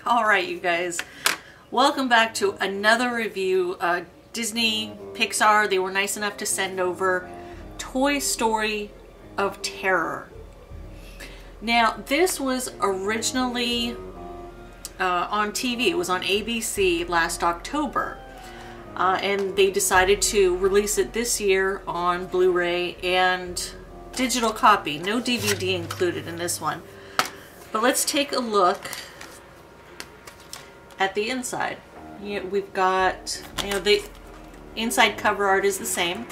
All right, you guys, welcome back to another review. Disney, Pixar, they were nice enough to send over Toy Story of Terror. Now, this was originally on TV. It was on ABC last October. And they decided to release it this year on Blu-ray and digital copy. No DVD included in this one. But let's take a look at the inside. We've got, the inside cover art is the same.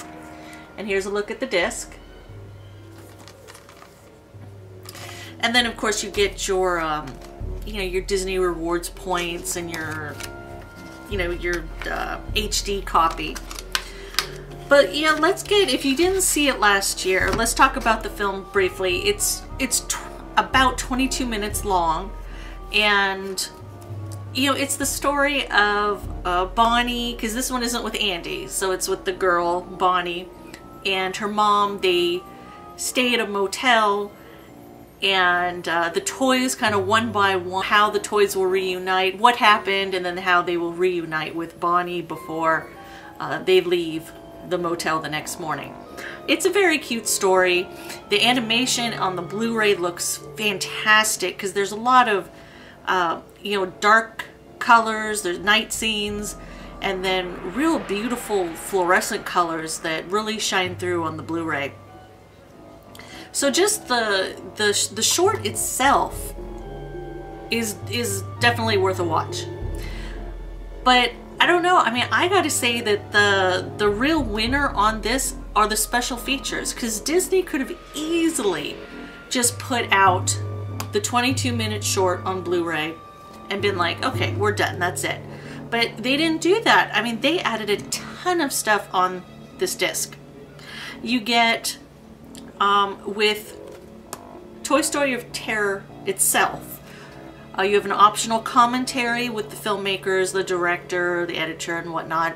And here's a look at the disc. And then of course you get your, your Disney Rewards points and your, your HD copy. But let's get, if you didn't see it last year, let's talk about the film briefly. It's about 22 minutes long, and it's the story of Bonnie, because this one isn't with Andy, so it's with the girl Bonnie and her mom. They stay at a motel, and the toys kind of one by one, how the toys will reunite, what happened, and then how they will reunite with Bonnie before they leave the motel the next morning. It's a very cute story. The animation on the Blu-ray looks fantastic because there's a lot of dark colors, there's night scenes, and then real beautiful fluorescent colors that really shine through on the Blu-ray. So just the short itself is definitely worth a watch. But I don't know, I mean, I gotta say that the real winner on this are the special features, because Disney could have easily just put out the 22-minute short on Blu-ray and been like, okay, we're done, that's it. But they didn't do that. I mean, they added a ton of stuff on this disc. You get, with Toy Story of Terror itself, you have an optional commentary with the filmmakers, the director, the editor, and whatnot.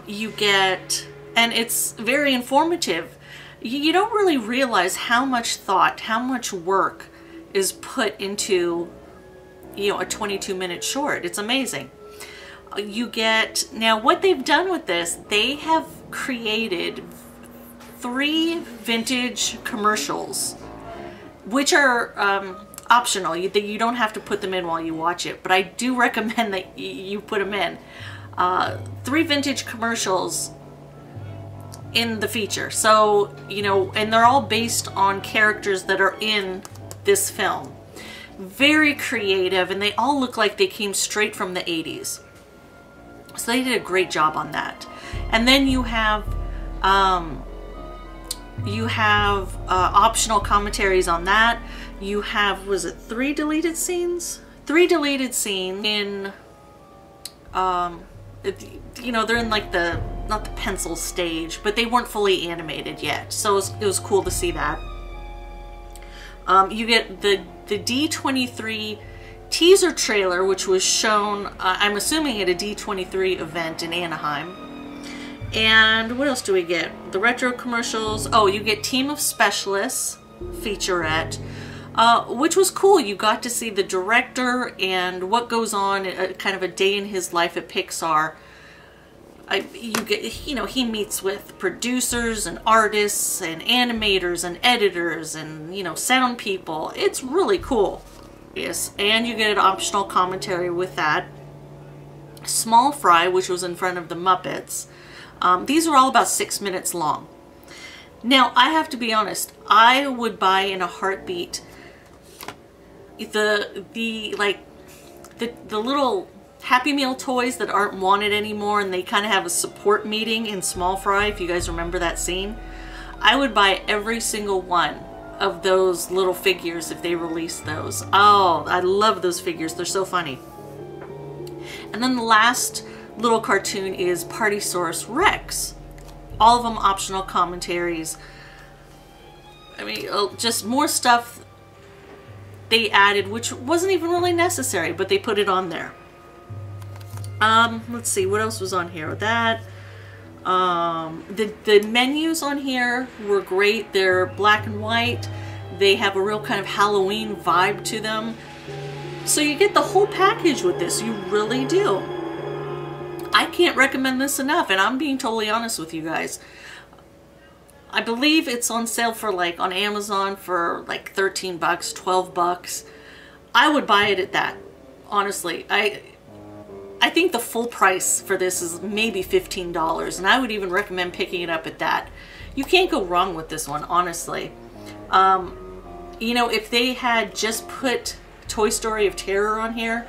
You get, and it's very informative. You don't really realize how much thought, how much work is put into, a 22-minute short. It's amazing. You get, now what they've done with this, they have created 3 vintage commercials, which are optional. You don't have to put them in while you watch it, but I do recommend that you put them in. 3 vintage commercials in the feature. So, and they're all based on characters that are in this film. Very creative, and they all look like they came straight from the 80s. So they did a great job on that. And then you have optional commentaries on that. You have, was it 3 deleted scenes? 3 deleted scenes in, they're in like not the pencil stage, but they weren't fully animated yet. So it was cool to see that. You get the D23 teaser trailer, which was shown, I'm assuming, at a D23 event in Anaheim. And what else do we get? The retro commercials. Oh, you get Team of Specialists featurette, which was cool. You got to see the director and what goes on, kind of a day in his life at Pixar. You get, he meets with producers and artists and animators and editors and, sound people. It's really cool. Yes, and you get an optional commentary with that. Small Fry, which was in front of the Muppets. These are all about 6 minutes long. Now, I have to be honest, I would buy in a heartbeat the little Happy Meal toys that aren't wanted anymore, and they kind of have a support meeting in Small Fry, if you guys remember that scene. I would buy every single one of those little figures if they released those. Oh, I love those figures. They're so funny. And then the last little cartoon is Partysaurus Rex. All of them optional commentaries. I mean, just more stuff they added, which wasn't even really necessary, but they put it on there. Let's see, what else was on here? That, the menus on here were great. They're black and white. They have a real kind of Halloween vibe to them. So you get the whole package with this, you really do. I can't recommend this enough, and I'm being totally honest with you guys. I believe it's on sale for like on Amazon for like 13 bucks, 12 bucks. I would buy it at that, honestly. I think the full price for this is maybe $15, and I would even recommend picking it up at that. You can't go wrong with this one, honestly. You know, if they had just put Toy Story of Terror on here,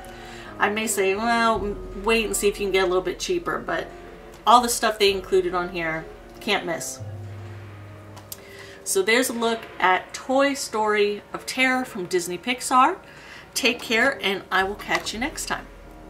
I may say, well, wait and see if you can get a little bit cheaper, but all the stuff they included on here, can't miss. So there's a look at Toy Story of Terror from Disney Pixar. Take care, and I will catch you next time.